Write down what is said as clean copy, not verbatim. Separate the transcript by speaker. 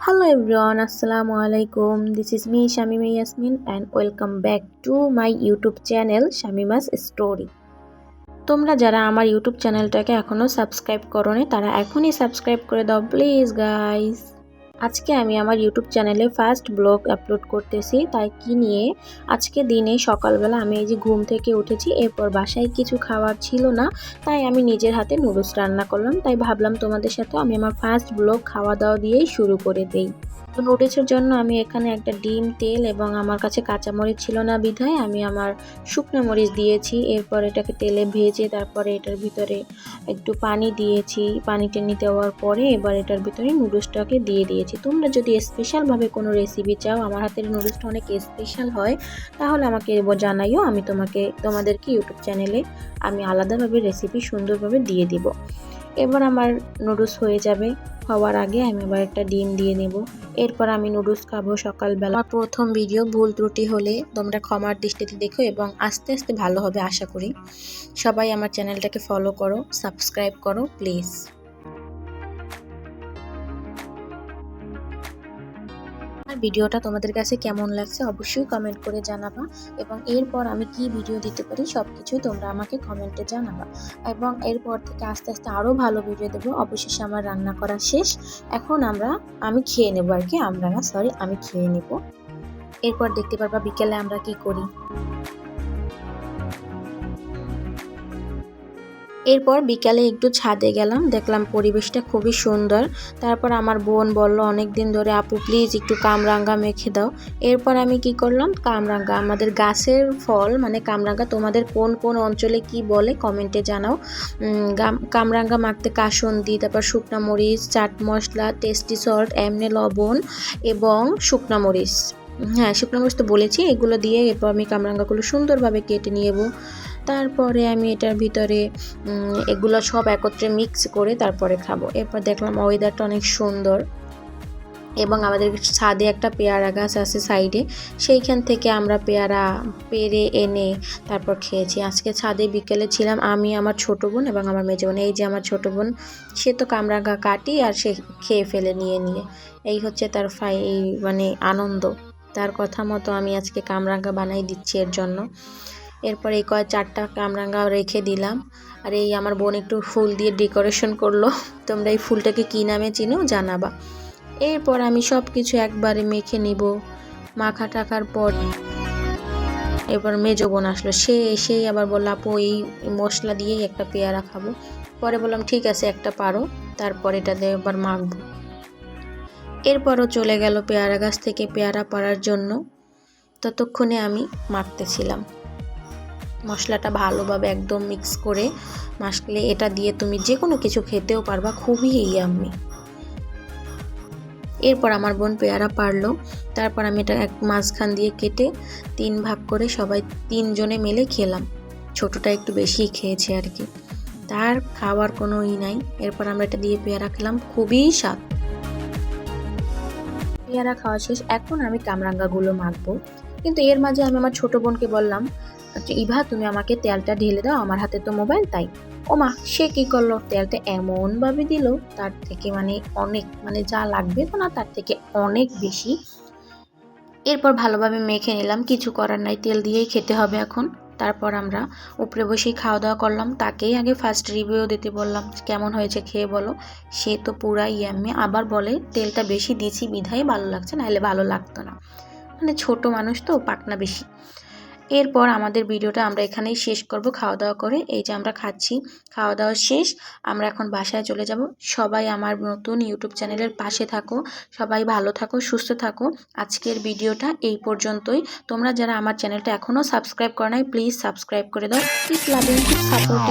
Speaker 1: Hello everyone, Assalamu alaikum. This is me Shamima Yasmin and welcome back to my YouTube channel Shamima's Story. তোমরা যারা আমার YouTube চ্যানেলটাকে এখনো subscribe করোনি তারা এখনই সাবস্ক্রাইব করে দাও প্লিজ গাইস। আজকে আমি আমার ইউটিউব চ্যানেলে ফার্স্ট ব্লগ আপলোড করতেছি। তাই কি নিয়ে আজকে দিনে সকালবেলা আমি এই যে ঘুম থেকে উঠেছি, এরপর বাসায় কিছু খাবার ছিল না, তাই আমি নিজের হাতে নুডলস রান্না করলাম। তাই ভাবলাম তোমাদের সাথে আমি আমার ফার্স্ট ব্লগ খাওয়া দাওয়া দিয়েই শুরু করে দেই। তো নুডলসের জন্য আমি এখানে একটা ডিম, তেল এবং আমার কাছে কাঁচামরিচ ছিল না বিধায় আমি আমার শুকনো মরিচ দিয়েছি। এরপর এটাকে তেলে ভেজে তারপরে এটার ভিতরে একটু পানি দিয়েছি। পানিটা নিতে দেওয়ার পরে এবার এটার ভিতরে নুডলসটাকে দিয়ে দিয়েছি। তোমরা যদি স্পেশালভাবে কোনো রেসিপি চাও, আমার হাতের নুডলসটা অনেক স্পেশাল হয়, তাহলে আমাকে জানাইও, আমি তোমাদেরকে ইউটিউব চ্যানেলে আমি আলাদাভাবে রেসিপি সুন্দরভাবে দিয়ে দিব। এবার আমার নুডলস হয়ে যাবে, হওয়ার আগে আমি আবার একটা ডিম দিয়ে নেব। এরপর আমি নুডলস খাবো সকালবেলা। আমার প্রথম ভিডিও, ভুল ত্রুটি হলে তোমরা ক্ষমার দৃষ্টিতে দেখো এবং আস্তে আস্তে ভালো হবে আশা করি। সবাই আমার চ্যানেলটাকে ফলো করো, সাবস্ক্রাইব করো প্লিজ। ভিডিওটা তোমাদের কাছে কেমন লাগছে অবশ্যই কমেন্ট করে জানাবা, এবং এরপর আমি কি ভিডিও দিতে পারি সব কিছুই তোমরা আমাকে কমেন্টে জানাবা, এবং এরপর থেকে আস্তে আস্তে আরও ভালো ভিডিও দেবো। অবশেষে আমার রান্না করা শেষ, এখন আমি খেয়ে নেবো আর কি, আমি খেয়ে নেব। এরপর দেখতে পারবা বিকেলে আমরা কি করি। এরপর বিকালে একটু ছাদে গেলাম, দেখলাম পরিবেশটা খুবই সুন্দর। তারপর আমার বোন বলল অনেক দিন ধরে আপু প্লিজ একটু কামরাঙ্গা মেখে দাও। এরপর আমি কি করলাম, কামরাঙ্গা আমাদের গাছের ফল, মানে কামরাঙ্গা তোমাদের কোন কোন অঞ্চলে কি বলে কমেন্টে জানাও। কামরাঙ্গা মাখতে কাসুন্দি, তারপর শুকনা মরিচ, চাট মশলা, টেস্টি সল্ট, এমনি লবণ এবং শুকনা মরিচ, হ্যাঁ শুকনো মরিচ তো বলেছি, এগুলো দিয়ে এরপর আমি কামরাঙ্গাগুলো সুন্দরভাবে কেটে নিব। তারপরে আমি এটার ভিতরে এগুলো সব একত্রে মিক্স করে তারপরে খাবো। এরপর দেখলাম ওয়েদারটা অনেক সুন্দর এবং আমাদের ছাদে একটা পেয়ারা গাছ আছে সাইডে, সেইখান থেকে আমরা পেয়ারা পেড়ে এনে তারপর খেয়েছি। আজকে ছাদে বিকেলে ছিলাম আমি, আমার ছোট বোন এবং আমার মেজো বোন। এই যে আমার ছোট বোন, সে তো কামরাঙ্গা কাটি আর সে খেয়ে ফেলে নিয়ে এই হচ্ছে তার মানে আনন্দ। তার কথা মতো আমি আজকে কামরাঙ্গা বানাই দিচ্ছি এর জন্য। এরপর এই 4টা কামরাঙ্গা রেখে দিলাম। আর এই আমার বোন একটু ফুল দিয়ে ডেকোরেশন করলো। তোমরা এই ফুলটাকে কী নামে চিনো জানাবা। এরপর আমি সব কিছু একবারে মেখে নিব। মাখা টাকার পর এবার মেজো বোন আসলো, সে এসেই আবার বলল আপু এই মশলা দিয়েই একটা পেয়ারা খাবো। পরে বললাম ঠিক আছে একটা পারো, তারপর এটা দিয়ে এবার মাখবো। এরপরও চলে গেল পেয়ারা গাছ থেকে পেয়ারা পাড়ার জন্য। ততক্ষণে আমি মাখতেছিলাম। মশলাটা ভালোভাবে একদম মিক্স করে মাখলে এটা দিয়ে তুমি যে কোনো কিছু খেতেও পারবা, খুবই ইয়াম্মি। এরপর আমার বোন পেয়ারা পারলো, তারপর আমি এটা মাঝখান দিয়ে কেটে 3 ভাগ করে সবাই 3 জনে মিলে খেলাম। ছোটটা একটু বেশিই খেয়েছে আর কি, তার খাওয়ার কোনো নাই। এরপর আমরা এটা দিয়ে পেয়ারা খেলাম, খুবই স্বাদ। পেয়ারা খাওয়া শেষ, এখন আমি কামরাঙ্গাগুলো মাখবো। কিন্তু এর মাঝে আমি আমার ছোট বোনকে বললাম ইভা তুমি আমাকে তেলটা ঢেলে দাও, আমার হাতে তো মোবাইল। তাই ওমা সে কি করলো, তেলটা এমনভাবে দিল তার থেকে অনেক যা লাগবে তো না তার থেকে অনেক বেশি। এরপর ভালোভাবে মেখে নিলাম, কিছু করার নাই, তেল দিয়েই খেতে হবে এখন। তারপর আমরা উপরে বসেই খাওয়া দাওয়া করলাম। তাকেই আগে ফার্স্ট রিভিউ দিতে বললাম কেমন হয়েছে খেয়ে বলো। সে তো পুরাই ইয়াম্মি, আবার বলে তেলটা বেশি দিয়েছি বিধায় ভালো লাগছে, নাহলে ভালো লাগতো না, ছোট মানুষ তো পাকনা বেশি। এরপর আমাদের ভিডিওটা আমরা এখানেই শেষ করব খাওয়া দাওয়া করে। এই যে আমরা খাচ্ছি, খাওয়া দাওয়া শেষ, আমরা এখন বাসায় চলে যাব। সবাই আমার নতুন ইউটিউব চ্যানেলের পাশে থাকো, সবাই ভালো থাকো, সুস্থ থাকো। আজকের ভিডিওটা এই পর্যন্তই। তোমরা যারা আমার চ্যানেলটা এখনও সাবস্ক্রাইব করো নাই প্লিজ সাবস্ক্রাইব করে দাও। Please love you, support.